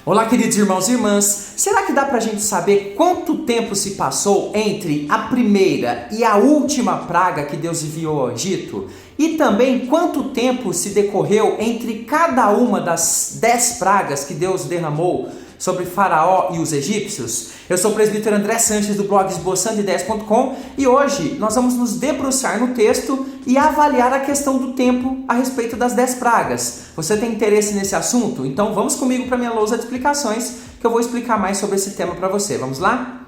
Olá, queridos irmãos e irmãs. Será que dá pra gente saber quanto tempo se passou entre a primeira e a última praga que Deus enviou ao Egito? E também quanto tempo se decorreu entre cada uma das 10 pragas que Deus derramou sobre Faraó e os egípcios? Eu sou o presbítero André Sanches do blog esboçandoideias.com e hoje nós vamos nos debruçar no texto e avaliar a questão do tempo a respeito das 10 pragas. Você tem interesse nesse assunto? Então vamos comigo para minha lousa de explicações que eu vou explicar mais sobre esse tema para você. Vamos lá?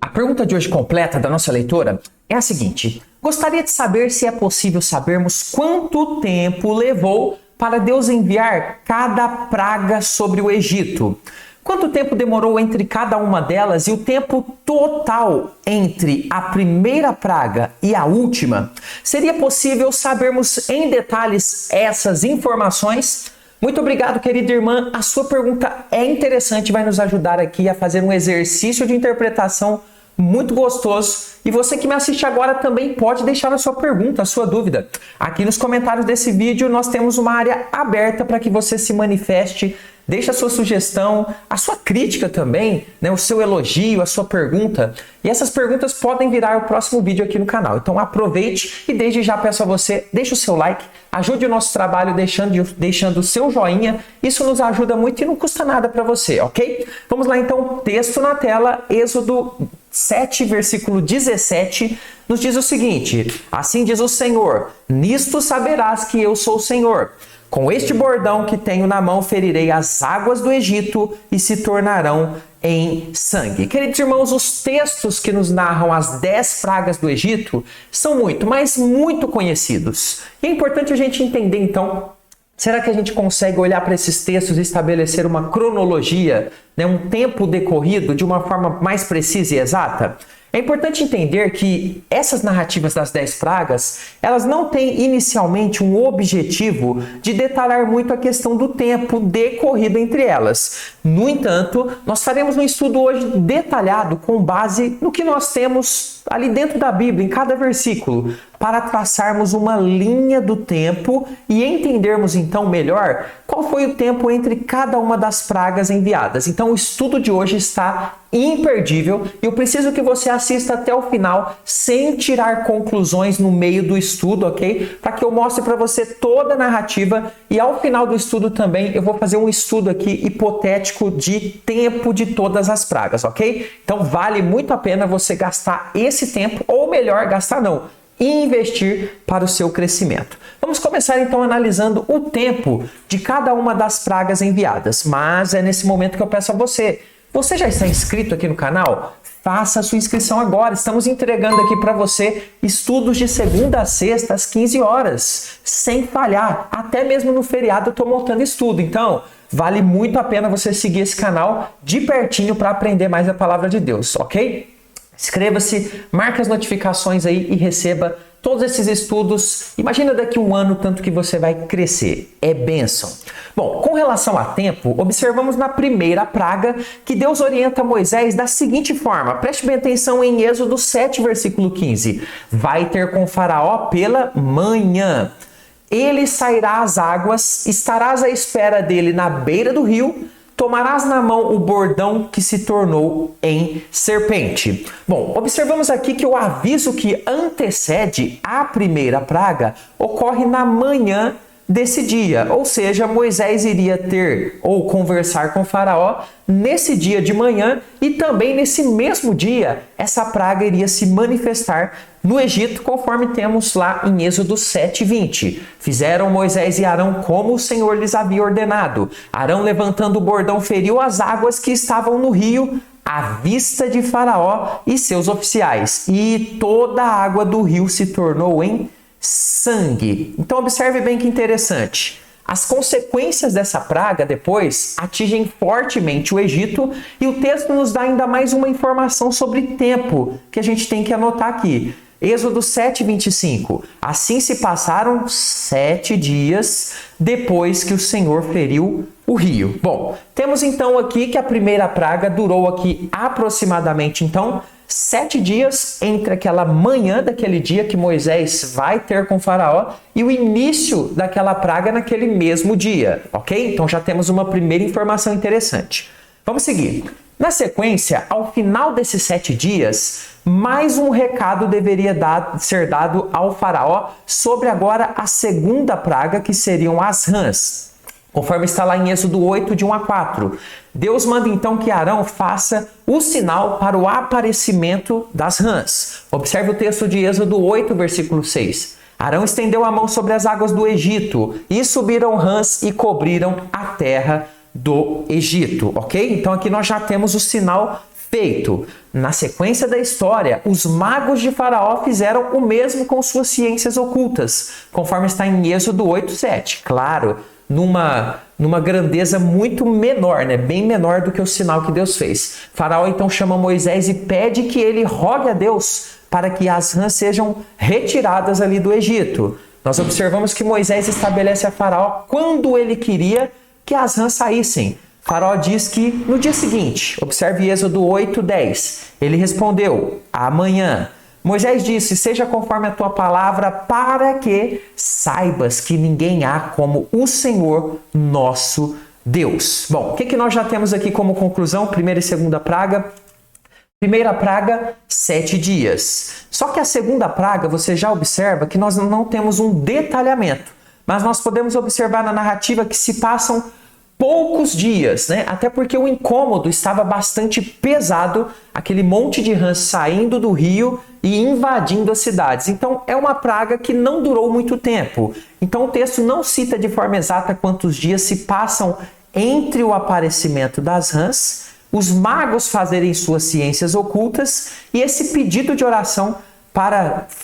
A pergunta de hoje completa da nossa leitora é a seguinte: gostaria de saber se é possível sabermos quanto tempo levou para Deus enviar cada praga sobre o Egito. Quanto tempo demorou entre cada uma delas e o tempo total entre a primeira praga e a última? Seria possível sabermos em detalhes essas informações? Muito obrigado, querida irmã. A sua pergunta é interessante e vai nos ajudar aqui a fazer um exercício de interpretação muito gostoso. E você que me assiste agora também pode deixar a sua pergunta, a sua dúvida. Aqui nos comentários desse vídeo nós temos uma área aberta para que você se manifeste. Deixe a sua sugestão, a sua crítica também, né? O seu elogio, a sua pergunta. E essas perguntas podem virar o próximo vídeo aqui no canal. Então aproveite e desde já peço a você, deixe o seu like, ajude o nosso trabalho deixando o seu joinha. Isso nos ajuda muito e não custa nada para você, ok? Vamos lá então, texto na tela, Êxodo 7, versículo 17, nos diz o seguinte: assim diz o Senhor, nisto saberás que eu sou o Senhor. Com este bordão que tenho na mão ferirei as águas do Egito e se tornarão em sangue. Queridos irmãos, os textos que nos narram as 10 pragas do Egito são muito conhecidos. E é importante a gente entender então, será que a gente consegue olhar para esses textos e estabelecer uma cronologia, né, um tempo decorrido de uma forma mais precisa e exata? É importante entender que essas narrativas das 10 pragas, elas não têm inicialmente um objetivo de detalhar muito a questão do tempo decorrido entre elas. No entanto, nós faremos um estudo hoje detalhado com base no que nós temos ali dentro da Bíblia, em cada versículo, para traçarmos uma linha do tempo e entendermos então melhor qual foi o tempo entre cada uma das pragas enviadas. Então o estudo de hoje está imperdível e eu preciso que você assista até o final sem tirar conclusões no meio do estudo, ok? Para que eu mostre para você toda a narrativa e ao final do estudo também eu vou fazer um estudo aqui hipotético de tempo de todas as pragas, ok? Então vale muito a pena você gastar esse tempo, ou melhor, gastar não, e investir para o seu crescimento. Vamos começar então analisando o tempo de cada uma das pragas enviadas, mas é nesse momento que eu peço a você. Você já está inscrito aqui no canal? Faça a sua inscrição agora. Estamos entregando aqui para você estudos de segunda a sexta às 15 horas, sem falhar. Até mesmo no feriado eu estou montando estudo. Então, vale muito a pena você seguir esse canal de pertinho para aprender mais a palavra de Deus, ok? Inscreva-se, marque as notificações aí e receba todos esses estudos. Imagina daqui a um ano tanto que você vai crescer. É bênção. Bom, com relação a tempo, observamos na primeira praga que Deus orienta Moisés da seguinte forma. Preste bem atenção em Êxodo 7, versículo 15. Vai ter com Faraó pela manhã. Ele sairá às águas, estarás à espera dele na beira do rio, tomarás na mão o bordão que se tornou em serpente. Bom, observamos aqui que o aviso que antecede a primeira praga ocorre na manhã desse dia, ou seja, Moisés iria ter ou conversar com Faraó nesse dia de manhã e também nesse mesmo dia essa praga iria se manifestar no Egito, conforme temos lá em Êxodo 7:20. Fizeram Moisés e Arão como o Senhor lhes havia ordenado. Arão, levantando o bordão, feriu as águas que estavam no rio à vista de Faraó e seus oficiais, e toda a água do rio se tornou em sangue. Então observe bem que interessante. As consequências dessa praga depois atingem fortemente o Egito e o texto nos dá ainda mais uma informação sobre tempo que a gente tem que anotar aqui. Êxodo 7:25. Assim se passaram 7 dias depois que o Senhor feriu o rio. Bom, temos então aqui que a primeira praga durou aqui aproximadamente, então, 7 dias entre aquela manhã daquele dia que Moisés vai ter com Faraó e o início daquela praga naquele mesmo dia, ok? Então já temos uma primeira informação interessante. Vamos seguir. Na sequência, ao final desses 7 dias, mais um recado deveria ser dado ao Faraó sobre agora a segunda praga, que seriam as rãs. Conforme está lá em Êxodo 8, de 1 a 4. Deus manda então que Arão faça o sinal para o aparecimento das rãs. Observe o texto de Êxodo 8, versículo 6. Arão estendeu a mão sobre as águas do Egito, e subiram rãs e cobriram a terra do Egito, ok? Então aqui nós já temos o sinal feito. Na sequência da história, os magos de Faraó fizeram o mesmo com suas ciências ocultas, conforme está em Êxodo 8, 7. Claro, numa grandeza muito menor, né? Bem menor do que o sinal que Deus fez. Faraó então chama Moisés e pede que ele rogue a Deus para que as rãs sejam retiradas ali do Egito. Nós observamos que Moisés estabelece a Faraó quando ele queria que as rãs saíssem. Faraó diz que no dia seguinte, observe Êxodo 8, 10, ele respondeu, amanhã. Moisés disse, seja conforme a tua palavra, para que saibas que ninguém há como o Senhor nosso Deus. Bom, o que nós já temos aqui como conclusão? Primeira e segunda praga. Primeira praga, 7 dias. Só que a segunda praga, você já observa que nós não temos um detalhamento, mas nós podemos observar na narrativa que se passam poucos dias, né? Até porque o incômodo estava bastante pesado, aquele monte de rãs saindo do rio e invadindo as cidades. Então é uma praga que não durou muito tempo. Então o texto não cita de forma exata quantos dias se passam entre o aparecimento das rãs, os magos fazerem suas ciências ocultas e esse pedido de oração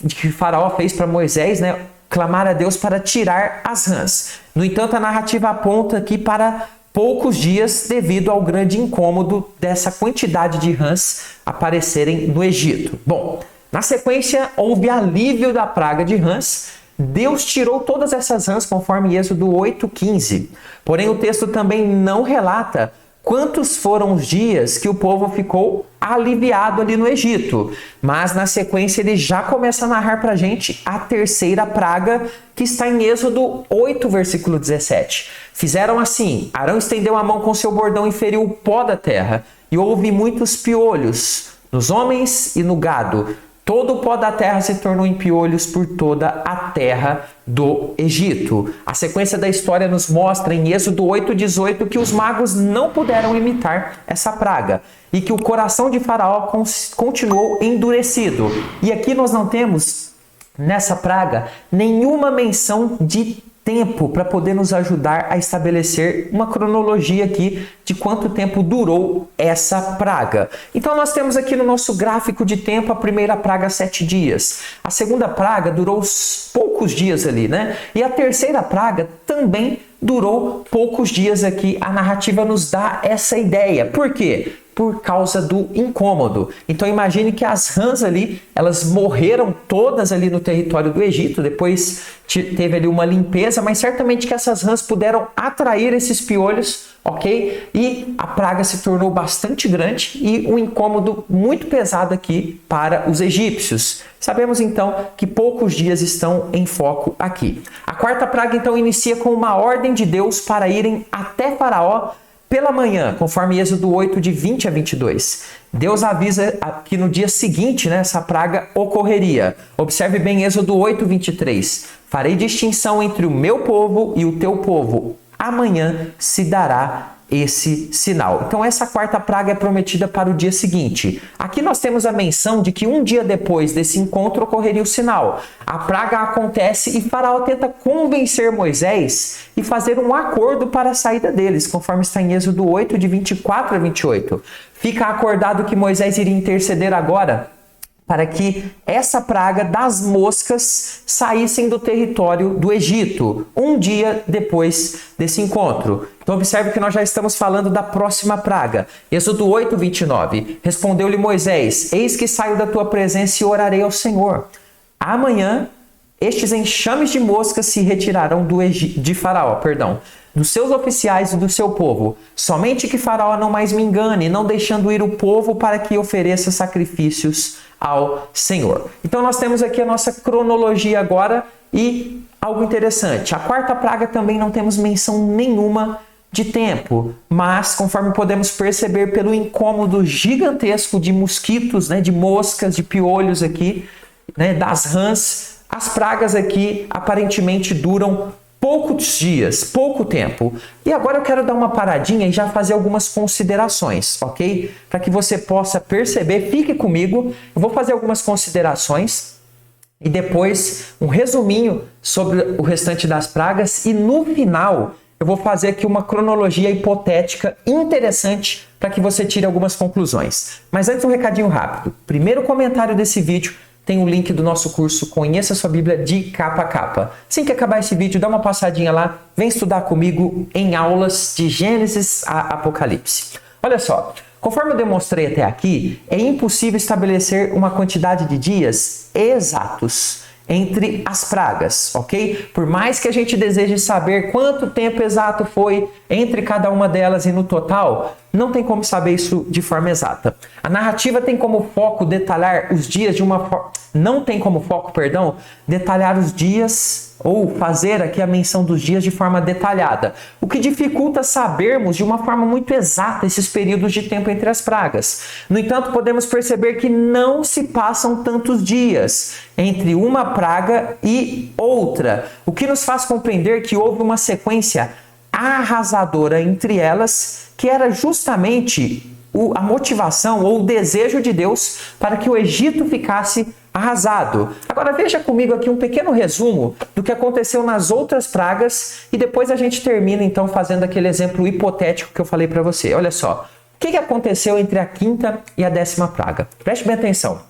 que Faraó fez para Moisés, né? Clamar a Deus para tirar as rãs. No entanto, a narrativa aponta aqui para poucos dias devido ao grande incômodo dessa quantidade de rãs aparecerem no Egito. Bom, na sequência, houve alívio da praga de rãs. Deus tirou todas essas rãs conforme Êxodo 8:15. Porém, o texto também não relata quantos foram os dias que o povo ficou aliviado ali no Egito. Mas na sequência ele já começa a narrar para a gente a terceira praga, que está em Êxodo 8, versículo 17. Fizeram assim, Arão estendeu a mão com seu bordão e feriu o pó da terra, e houve muitos piolhos nos homens e no gado. Todo o pó da terra se tornou em piolhos por toda a terra do Egito. A sequência da história nos mostra em Êxodo 8:18 que os magos não puderam imitar essa praga e que o coração de Faraó continuou endurecido. E aqui nós não temos, nessa praga, nenhuma menção de tempo para poder nos ajudar a estabelecer uma cronologia aqui de quanto tempo durou essa praga. Então nós temos aqui no nosso gráfico de tempo a primeira praga 7 dias. A segunda praga durou poucos dias ali, né? E a terceira praga também durou poucos dias aqui. A narrativa nos dá essa ideia. Por quê? Por causa do incômodo. Então imagine que as rãs ali, elas morreram todas ali no território do Egito, depois teve ali uma limpeza, mas certamente que essas rãs puderam atrair esses piolhos, ok? E a praga se tornou bastante grande e um incômodo muito pesado aqui para os egípcios. Sabemos então que poucos dias estão em foco aqui. A quarta praga então inicia com uma ordem de Deus para irem até Faraó pela manhã, conforme Êxodo 8, de 20 a 22. Deus avisa que no dia seguinte, né, essa praga ocorreria. Observe bem Êxodo 8, 23. Farei distinção entre o meu povo e o teu povo. Amanhã se dará esse sinal. Então essa quarta praga é prometida para o dia seguinte. Aqui nós temos a menção de que um dia depois desse encontro ocorreria o sinal. A praga acontece e Faraó tenta convencer Moisés e fazer um acordo para a saída deles, conforme está em Êxodo 8, de 24 a 28. Fica acordado que Moisés iria interceder agora para que essa praga das moscas saíssem do território do Egito, um dia depois desse encontro. Então observe que nós já estamos falando da próxima praga. Êxodo 8, 29. Respondeu-lhe Moisés, eis que saio da tua presença e orarei ao Senhor. amanhã estes enxames de moscas se retirarão de Faraó, dos seus oficiais e do seu povo. Somente que Faraó não mais me engane, não deixando ir o povo para que ofereça sacrifícios ao Senhor. Então nós temos aqui a nossa cronologia agora e algo interessante. A quarta praga também não temos menção nenhuma de tempo, mas conforme podemos perceber pelo incômodo gigantesco de mosquitos, de moscas, de piolhos aqui, das rãs, as pragas aqui aparentemente duram poucos dias, pouco tempo. E agora eu quero dar uma paradinha e já fazer algumas considerações, ok? Para que você possa perceber, fique comigo, eu vou fazer algumas considerações e depois um resuminho sobre o restante das pragas e no final eu vou fazer aqui uma cronologia hipotética interessante para que você tire algumas conclusões. Mas antes um recadinho rápido. Primeiro comentário desse vídeo tem o link do nosso curso Conheça Sua Bíblia de capa a capa. Assim que acabar esse vídeo, dá uma passadinha lá, vem estudar comigo em aulas de Gênesis a Apocalipse. Olha só, conforme eu demonstrei até aqui, é impossível estabelecer uma quantidade de dias exatos entre as pragas, ok? Por mais que a gente deseje saber quanto tempo exato foi entre cada uma delas e no total, não tem como saber isso de forma exata. A narrativa tem como foco detalhar os dias de uma forma... Não tem como foco, detalhar os dias ou fazer aqui a menção dos dias de forma detalhada, o que dificulta sabermos de uma forma muito exata esses períodos de tempo entre as pragas. No entanto, podemos perceber que não se passam tantos dias entre uma praga e outra, o que nos faz compreender que houve uma sequência arrasadora entre elas, que era justamente a motivação ou o desejo de Deus para que o Egito ficasse arrasado. Agora veja comigo aqui um pequeno resumo do que aconteceu nas outras pragas e depois a gente termina então fazendo aquele exemplo hipotético que eu falei para você. Olha só, o que aconteceu entre a quinta e a 10ª praga? Preste bem atenção.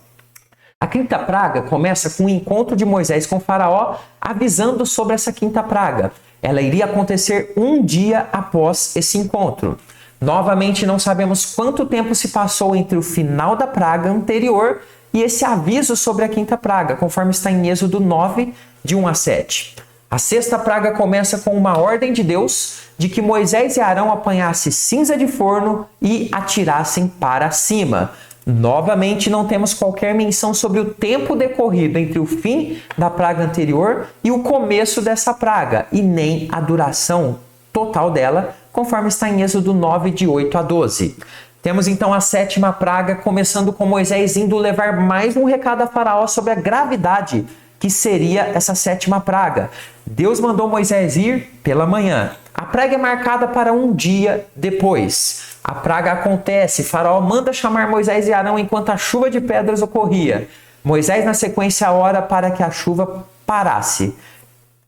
A quinta praga começa com o encontro de Moisés com Faraó, avisando sobre essa quinta praga. Ela iria acontecer um dia após esse encontro. Novamente, não sabemos quanto tempo se passou entre o final da praga anterior e esse aviso sobre a quinta praga, conforme está em Êxodo 9, de 1 a 7. A sexta praga começa com uma ordem de Deus de que Moisés e Arão apanhassem cinza de forno e atirassem para cima. Novamente, não temos qualquer menção sobre o tempo decorrido entre o fim da praga anterior e o começo dessa praga, e nem a duração total dela, conforme está em Êxodo 9, de 8 a 12. Temos então a 7ª praga, começando com Moisés indo levar mais um recado a Faraó sobre a gravidade que seria essa 7ª praga. Deus mandou Moisés ir pela manhã. A praga é marcada para um dia depois. A praga acontece, Faraó manda chamar Moisés e Arão enquanto a chuva de pedras ocorria. Moisés, na sequência, ora para que a chuva parasse.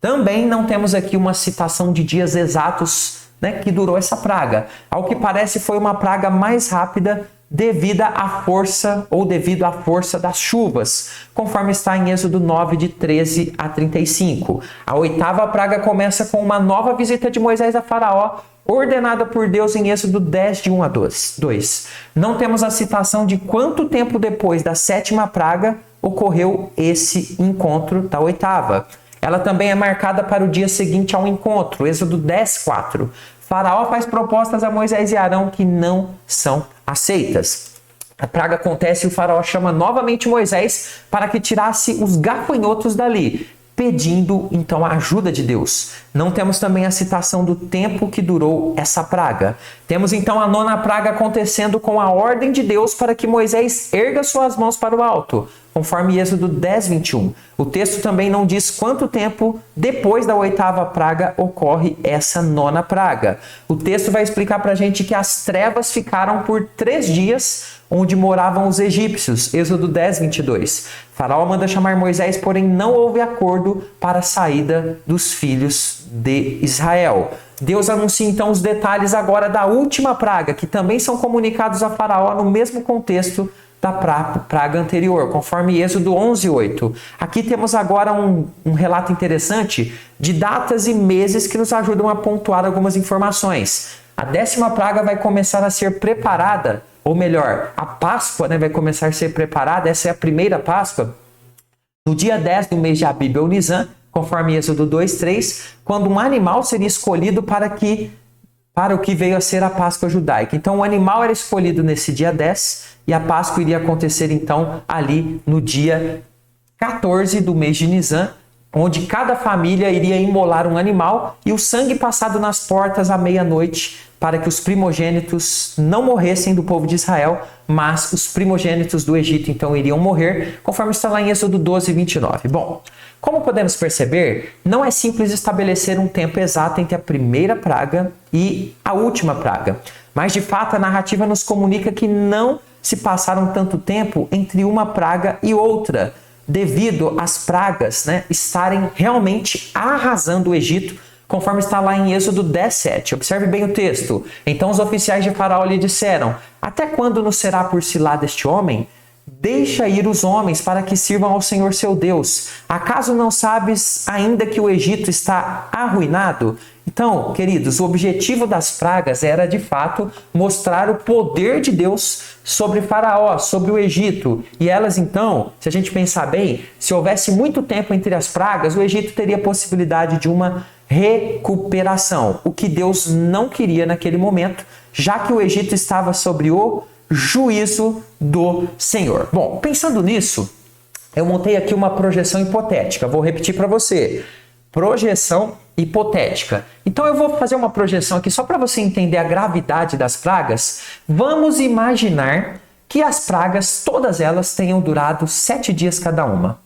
Também não temos aqui uma citação de dias exatos que durou essa praga. Ao que parece, foi uma praga mais rápida devido à força das chuvas, conforme está em Êxodo 9, de 13 a 35. A 8ª praga começa com uma nova visita de Moisés a Faraó, ordenada por Deus em Êxodo 10, de 1 a 2. Não temos a citação de quanto tempo depois da 7ª praga ocorreu esse encontro da 8ª. Ela também é marcada para o dia seguinte ao encontro, Êxodo 10, 4. Faraó faz propostas a Moisés e Arão que não são aceitas. A praga acontece e o Faraó chama novamente Moisés para que tirasse os gafanhotos dali, pedindo então a ajuda de Deus. Não temos também a citação do tempo que durou essa praga. Temos então a 9ª praga acontecendo com a ordem de Deus para que Moisés erga suas mãos para o alto, conforme Êxodo 10, 21. O texto também não diz quanto tempo depois da 8ª praga ocorre essa 9ª praga. O texto vai explicar para a gente que as trevas ficaram por 3 dias onde moravam os egípcios, Êxodo 10, 22. Faraó manda chamar Moisés, porém não houve acordo para a saída dos filhos de Israel. Deus anuncia então os detalhes agora da última praga, que também são comunicados a Faraó no mesmo contexto da praga anterior, conforme Êxodo 11, 8. Aqui temos agora um relato interessante de datas e meses que nos ajudam a pontuar algumas informações. A 10ª praga vai começar a ser preparada, ou melhor, a Páscoa vai começar a ser preparada, essa é a primeira Páscoa, no dia 10 do mês de Abib ou Nisan, conforme Êxodo 2:3, quando um animal seria escolhido para o que veio a ser a Páscoa judaica. Então o animal era escolhido nesse dia 10 e a Páscoa iria acontecer então ali no dia 14 do mês de Nisan, onde cada família iria imolar um animal e o sangue passado nas portas à meia-noite, para que os primogênitos não morressem do povo de Israel, mas os primogênitos do Egito então iriam morrer, conforme está lá em Êxodo 12:29. Bom, como podemos perceber, não é simples estabelecer um tempo exato entre a primeira praga e a última praga, mas de fato a narrativa nos comunica que não se passaram tanto tempo entre uma praga e outra, devido às pragas estarem realmente arrasando o Egito, conforme está lá em Êxodo 10:7. Observe bem o texto. Então os oficiais de Faraó lhe disseram: até quando nos será por cilada este homem? Deixa ir os homens para que sirvam ao Senhor seu Deus. Acaso não sabes ainda que o Egito está arruinado? Então, queridos, o objetivo das pragas era, de fato, mostrar o poder de Deus sobre Faraó, sobre o Egito. E elas, então, se a gente pensar bem, se houvesse muito tempo entre as pragas, o Egito teria possibilidade de uma recuperação, o que Deus não queria naquele momento, já que o Egito estava sobre o juízo do Senhor. Bom, pensando nisso, eu montei aqui uma projeção hipotética. Vou repetir para você. Projeção hipotética. Então eu vou fazer uma projeção aqui só para você entender a gravidade das pragas. Vamos imaginar que as pragas, todas elas, tenham durado 7 dias cada uma.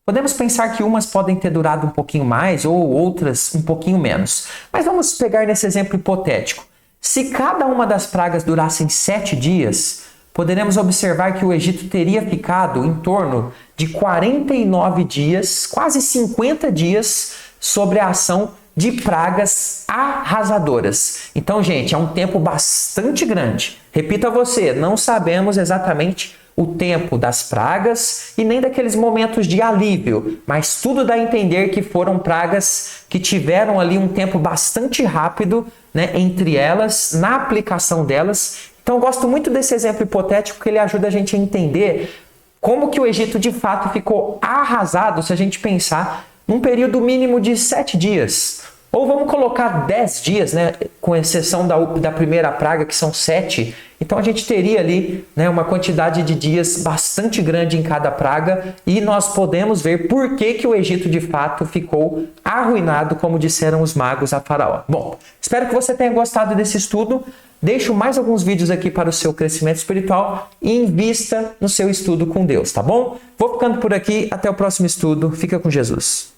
Podemos pensar que umas podem ter durado um pouquinho mais ou outras um pouquinho menos. Mas vamos pegar nesse exemplo hipotético. Se cada uma das pragas durassem 7 dias, poderemos observar que o Egito teria ficado em torno de 49 dias, quase 50 dias, sobre a ação de pragas arrasadoras. Então, gente, é um tempo bastante grande. Repito a você, não sabemos exatamente o tempo das pragas e nem daqueles momentos de alívio, mas tudo dá a entender que foram pragas que tiveram ali um tempo bastante rápido, entre elas, na aplicação delas. Então eu gosto muito desse exemplo hipotético, porque ele ajuda a gente a entender como que o Egito de fato ficou arrasado, se a gente pensar num período mínimo de 7 dias. Ou vamos colocar 10 dias, com exceção da primeira praga, que são 7. Então a gente teria ali uma quantidade de dias bastante grande em cada praga e nós podemos ver por que o Egito de fato ficou arruinado, como disseram os magos a Faraó. Bom, espero que você tenha gostado desse estudo. Deixo mais alguns vídeos aqui para o seu crescimento espiritual e invista no seu estudo com Deus, tá bom? Vou ficando por aqui, até o próximo estudo. Fica com Jesus.